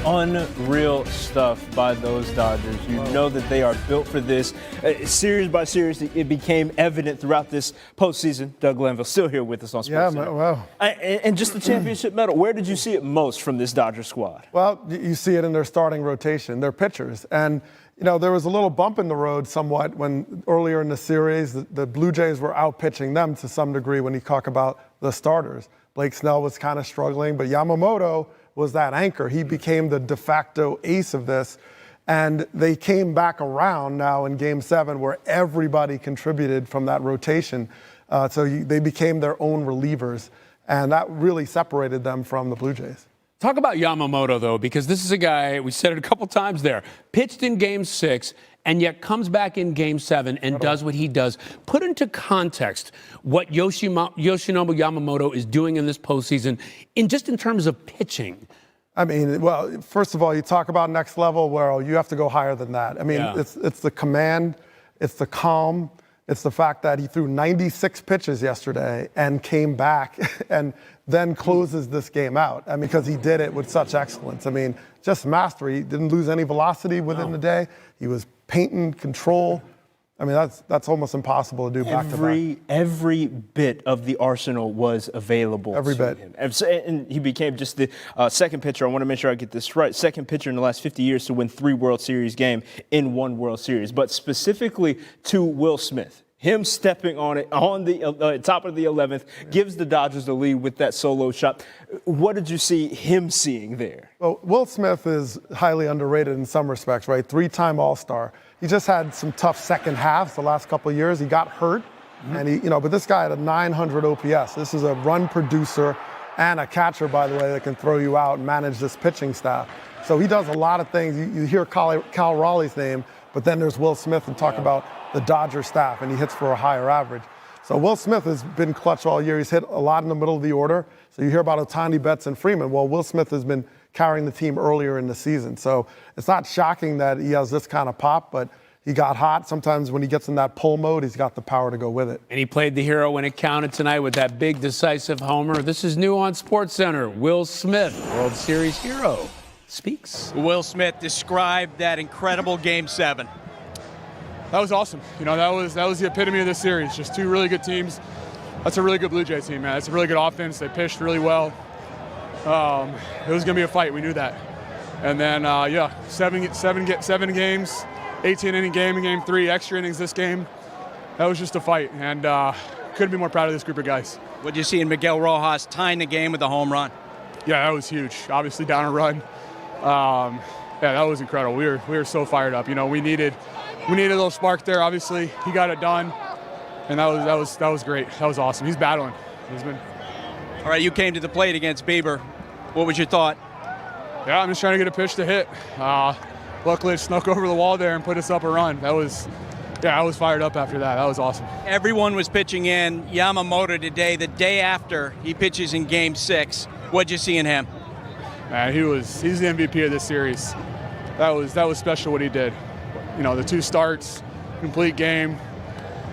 Unreal stuff by those Dodgers. You know that they are built for this. Series by series, it became evident throughout this postseason. Doug Glanville still here with us on Sports Center. Wow. And just the championship medal, where did you see it most from this Dodger squad? Well, you see it in their starting rotation, their pitchers. And, you know, there was a little bump in the road somewhat when earlier in the series, the Blue Jays were out pitching them to some degree when you talk about the starters. Blake Snell was kind of struggling, but Yamamoto was that anchor. He became the de facto ace of this. And they came back around now in Game 7 where everybody contributed from that rotation. They became their own relievers. And that really separated them from the Blue Jays. Talk about Yamamoto, though, because this is a guy, we said it a couple times there, pitched in Game 6 and yet comes back in Game 7 and does what he does. Put into context what Yoshinobu Yamamoto is doing in this postseason in terms of pitching. I mean, well, first of all, you talk about next level, well, you have to go higher than that. I mean, it's the command, it's the calm, it's the fact that he threw 96 pitches yesterday and came back and then closes this game out. I mean, because he did it with such excellence. I mean, just mastery. He didn't lose any velocity within the day. He was painting, control. I mean, that's almost impossible to do back to back. Every bit of the arsenal was available. Every bit. Him. And he became just the second pitcher. I want to make sure I get this right. Second pitcher in the last 50 years to win 3 World Series games in 1 World Series. But specifically to Will Smith. Him stepping on it on the top of the 11th gives the Dodgers the lead with that solo shot. What did you see him seeing there? Well, Will Smith is highly underrated in some respects, right? 3-time All-Star. He just had some tough second halves the last couple of years. He got hurt, and but this guy had a 900 OPS. This is a run producer and a catcher, by the way, that can throw you out and manage this pitching staff. So he does a lot of things. You hear Cal Raleigh's name, but then there's Will Smith and talk about the Dodger staff, and he hits for a higher average. So Will Smith has been clutch all year. He's hit a lot in the middle of the order. So you hear about Ohtani, Betts, and Freeman. Well, Will Smith has been carrying the team earlier in the season. So it's not shocking that he has this kind of pop, but he got hot. Sometimes when he gets in that pull mode, he's got the power to go with it. And he played the hero when it counted tonight with that big decisive homer. This is new on SportsCenter. Will Smith, World Series hero, speaks. Will Smith described that incredible Game 7. That was awesome. You know, that was the epitome of this series. Just 2 really good teams. That's a really good Blue Jays team, man. It's a really good offense. They pitched really well. It was going to be a fight. We knew that. And then, 7 games, 18-inning game in Game 3, extra innings this game. That was just a fight, and couldn't be more proud of this group of guys. What did you see in Miguel Rojas tying the game with a home run? Yeah, that was huge. Obviously down a run. That was incredible. We were so fired up. You know, we needed a little spark there. Obviously, he got it done, and that was great. That was awesome. He's battling. All right, you came to the plate against Bieber. What was your thought? Yeah, I'm just trying to get a pitch to hit. Luckily, it snuck over the wall there and put us up a run. I was fired up after that. That was awesome. Everyone was pitching in Yamamoto today, the day after he pitches in Game 6. What'd you see in him? Man, he's the MVP of this series. That was special what he did. You know, the 2 starts, complete game.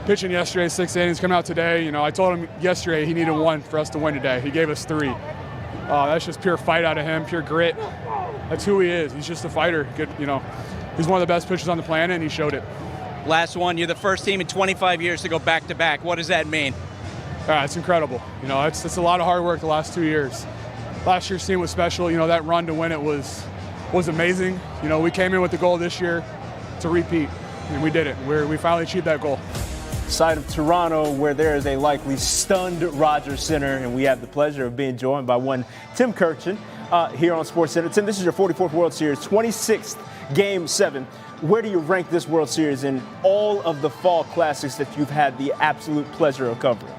Pitching yesterday, 6 innings, come out today. You know, I told him yesterday he needed 1 for us to win today. He gave us 3. That's just pure fight out of him, pure grit. That's who he is. He's just a fighter. Good, you know, he's one of the best pitchers on the planet, and he showed it. Last one, you're the first team in 25 years to go back-to-back. What does that mean? It's incredible. You know, it's a lot of hard work the last 2 years. Last year's team was special. You know, that run to win it was amazing. You know, we came in with the goal this year to repeat, and we did it. We finally achieved that goal. Side of Toronto, where there is a likely stunned Rogers Center, and we have the pleasure of being joined by one Tim Kirchin here on SportsCenter. Tim, this is your 44th World Series, 26th Game 7. Where do you rank this World Series in all of the fall classics that you've had the absolute pleasure of covering?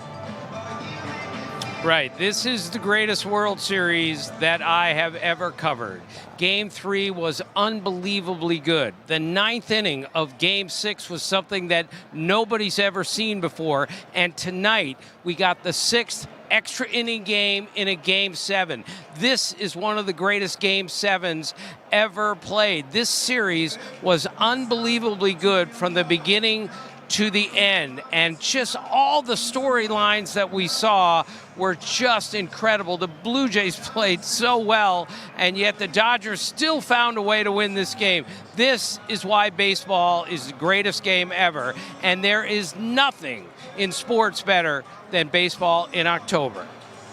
Right. This is the greatest World Series that I have ever covered. Game 3 was unbelievably good. The 9th inning of Game 6 was something that nobody's ever seen before. And tonight, we got the 6th extra inning game in a Game 7. This is one of the greatest Game 7s ever played. This series was unbelievably good from the beginning to the end. And just all the storylines that we saw were just incredible. The Blue Jays played so well, and yet the Dodgers still found a way to win this game. This is why baseball is the greatest game ever, and there is nothing in sports better than baseball in October.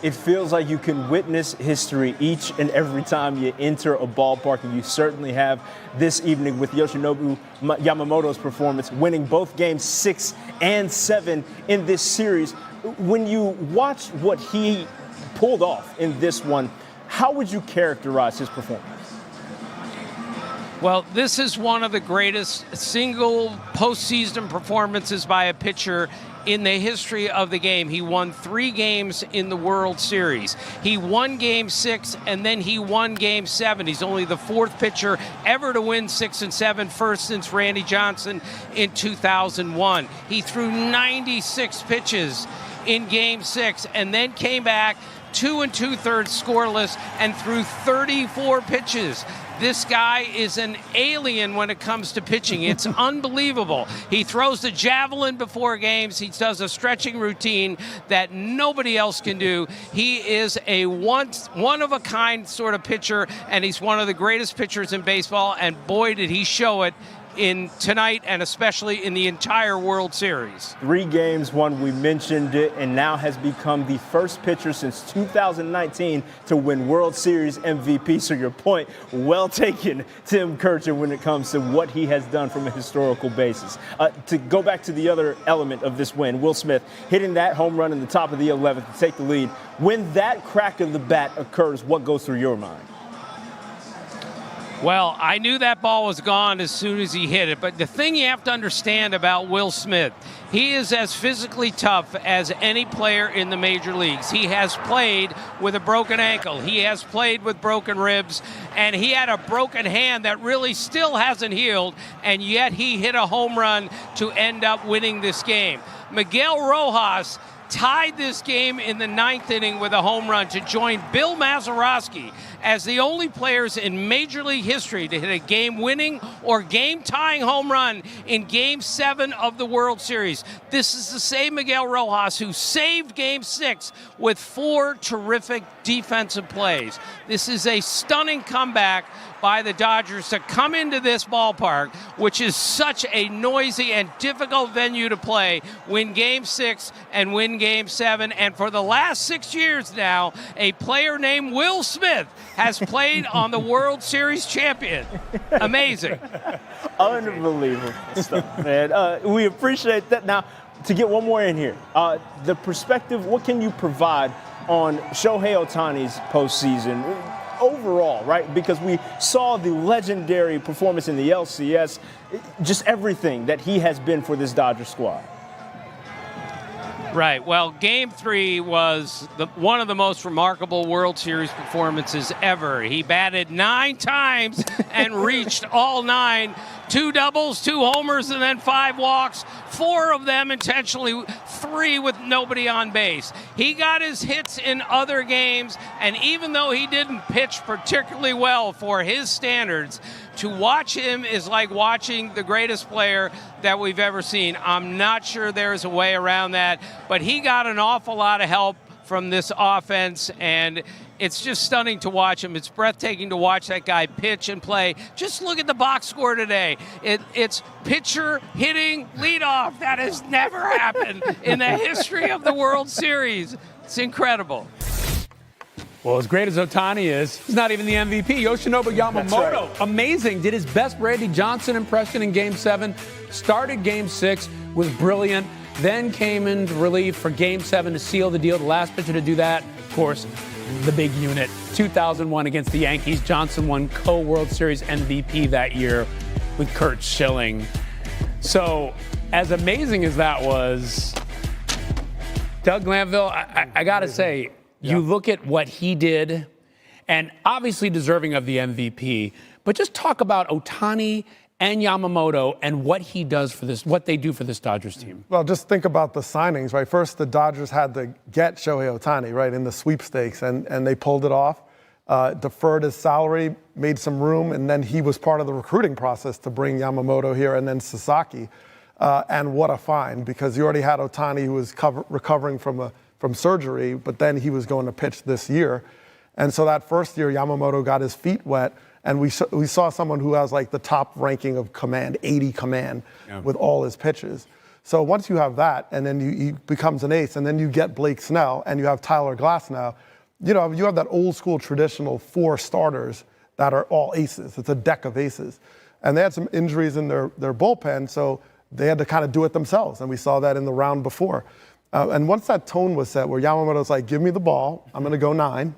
It feels like you can witness history each and every time you enter a ballpark, and you certainly have this evening with Yoshinobu Yamamoto's performance, winning both games 6 and 7 in this series. When you watch what he pulled off in this one, how would you characterize his performance? Well, this is one of the greatest single postseason performances by a pitcher in the history of the game. He won 3 games in the World Series. He won Game 6, and then he won Game 7. He's only the 4th pitcher ever to win 6 and 7, first since Randy Johnson in 2001. He threw 96 pitches in Game 6, and then came back 2 2/3 scoreless and threw 34 pitches. This guy is an alien when it comes to pitching. It's unbelievable. He throws the javelin before games. He does a stretching routine that nobody else can do. He is a one-of-a-kind sort of pitcher, and he's one of the greatest pitchers in baseball, and boy, did he show it in tonight and especially in the entire World Series. 3 games won, we mentioned it, and now has become the first pitcher since 2019 to win World Series MVP. So your point, well taken, Tim Kirchin, when it comes to what he has done from a historical basis. To go back to the other element of this win, Will Smith hitting that home run in the top of the 11th to take the lead. When that crack of the bat occurs, what goes through your mind? Well, I knew that ball was gone as soon as he hit it, but the thing you have to understand about Will Smith, he is as physically tough as any player in the major leagues. He has played with a broken ankle. He has played with broken ribs, and he had a broken hand that really still hasn't healed, and yet he hit a home run to end up winning this game. Miguel Rojas tied this game in the 9th inning with a home run to join Bill Mazeroski as the only players in Major League history to hit a game-winning or game-tying home run in Game 7 of the World Series. This is the same Miguel Rojas who saved Game 6 with 4 terrific defensive plays. This is a stunning comeback by the Dodgers to come into this ballpark, which is such a noisy and difficult venue to play, win Game 6 and win Game 7. And for the last 6 years now, a player named Will Smith has played on the World Series champion. Amazing. Unbelievable stuff, man. We appreciate that. Now, to get one more in here, the perspective, what can you provide on Shohei Ohtani's postseason overall, right? Because we saw the legendary performance in the LCS, just everything that he has been for this Dodger squad. Right. Well, Game 3 was one of the most remarkable World Series performances ever. He batted 9 times and reached all 9. 2 doubles, 2 homers, and then 5 walks. 4 of them intentionally, 3 with nobody on base. He got his hits in other games, and even though he didn't pitch particularly well for his standards, to watch him is like watching the greatest player that we've ever seen. I'm not sure there's a way around that, but he got an awful lot of help from this offense, and it's just stunning to watch him. It's breathtaking to watch that guy pitch and play. Just look at the box score today. It's pitcher hitting leadoff. That has never happened in the history of the World Series. It's incredible. Well, as great as Ohtani is, he's not even the MVP. Yoshinobu Yamamoto, right. Amazing. Did his best Randy Johnson impression in Game 7. Started Game 6, was brilliant. Then came in relief for Game 7 to seal the deal. The last pitcher to do that, of course, the big unit. 2001 against the Yankees. Johnson won co-World Series MVP that year with Curt Schilling. So, as amazing as that was, Doug Glanville, I got to say, you look at what he did, and obviously deserving of the MVP, but just talk about Ohtani and Yamamoto and what he does for this, what they do for this Dodgers team. Well, just think about the signings, right? First, the Dodgers had to get Shohei Ohtani, right, in the sweepstakes, and they pulled it off, deferred his salary, made some room, and then he was part of the recruiting process to bring Yamamoto here, and then Sasaki. And what a find, because you already had Ohtani, who was recovering from surgery, but then he was going to pitch this year. And so that first year, Yamamoto got his feet wet, and we saw someone who has like the top ranking of command, 80 command, with all his pitches. So once you have that, and then he becomes an ace, and then you get Blake Snell, and you have Tyler Glasnow, you have that old school traditional 4 starters that are all aces. It's a deck of aces. And they had some injuries in their bullpen, so they had to kind of do it themselves, and we saw that in the round before. And once that tone was set, where Yamamoto's like, give me the ball, I'm going to go 9,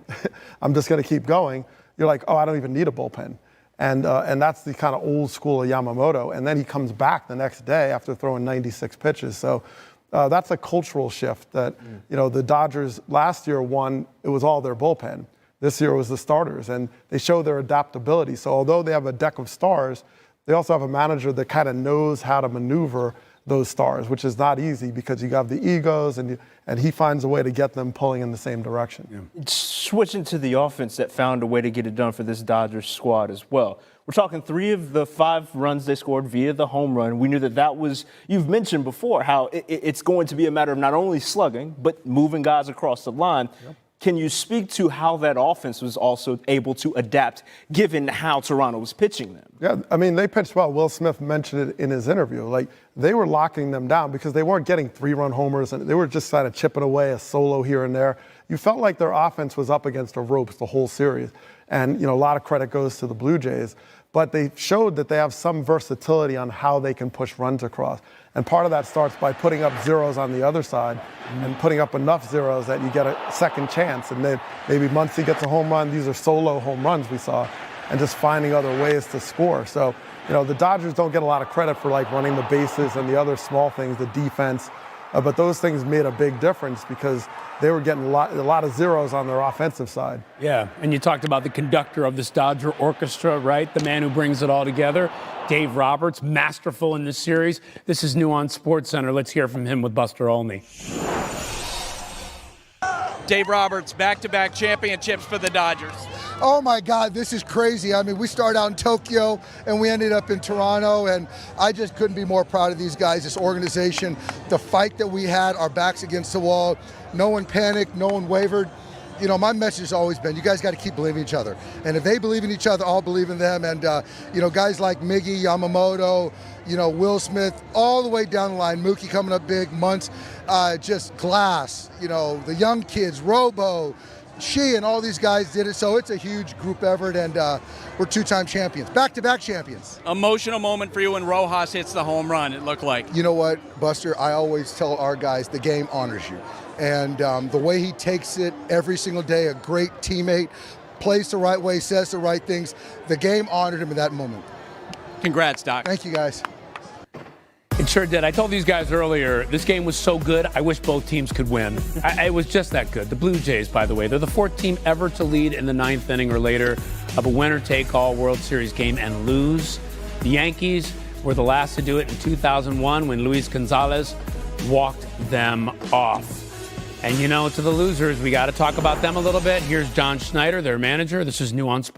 I'm just going to keep going, you're like, oh, I don't even need a bullpen. And that's the kind of old school of Yamamoto. And then he comes back the next day after throwing 96 pitches. So that's a cultural shift that, the Dodgers last year won, it was all their bullpen. This year was the starters, and they show their adaptability. So although they have a deck of stars, they also have a manager that kind of knows how to maneuver those stars, which is not easy because you have the egos, and he finds a way to get them pulling in the same direction. Yeah. Switching to the offense that found a way to get it done for this Dodgers squad as well. We're talking 3 of the 5 runs they scored via the home run. We knew that was, you've mentioned before how it's going to be a matter of not only slugging, but moving guys across the line. Yep. Can you speak to how that offense was also able to adapt given how Toronto was pitching them? Yeah, I mean, they pitched well. Will Smith mentioned it in his interview. Like, they were locking them down because they weren't getting 3-run homers, and they were just kind of chipping away a solo here and there. You felt like their offense was up against the ropes the whole series. And, a lot of credit goes to the Blue Jays. But they showed that they have some versatility on how they can push runs across. And part of that starts by putting up zeros on the other side and putting up enough zeros that you get a second chance. And then maybe Muncy gets a home run. These are solo home runs we saw, and just finding other ways to score. So, the Dodgers don't get a lot of credit for like running the bases and the other small things, the defense. But those things made a big difference because they were getting a lot of zeros on their offensive side. Yeah, and you talked about the conductor of this Dodger orchestra, right? The man who brings it all together, Dave Roberts, masterful in this series. This is Nuance Sports Center. Let's hear from him with Buster Olney. Dave Roberts, back-to-back championships for the Dodgers. Oh my God, this is crazy. I mean, we started out in Tokyo and we ended up in Toronto, and I just couldn't be more proud of these guys, this organization, the fight that we had, our backs against the wall. No one panicked, no one wavered. My message has always been, you guys got to keep believing in each other. And if they believe in each other, I'll believe in them. And, guys like Miggy, Yamamoto, Will Smith, all the way down the line, Mookie coming up big, Muntz, just Glass, the young kids, Robo, She and all these guys did it, so it's a huge group effort, and we're 2-time champions, back-to-back champions. Emotional moment for you when Rojas hits the home run, it looked like. You know what, Buster, I always tell our guys the game honors you. And the way he takes it every single day, a great teammate, plays the right way, says the right things, the game honored him in that moment. Congrats, Doc. Thank you, guys. It sure did. I told these guys earlier, this game was so good, I wish both teams could win. It was just that good. The Blue Jays, by the way, they're the 4th team ever to lead in the 9th inning or later of a winner-take-all World Series game and lose. The Yankees were the last to do it in 2001 when Luis Gonzalez walked them off. And to the losers, we got to talk about them a little bit. Here's John Schneider, their manager. This is Nuance Sports.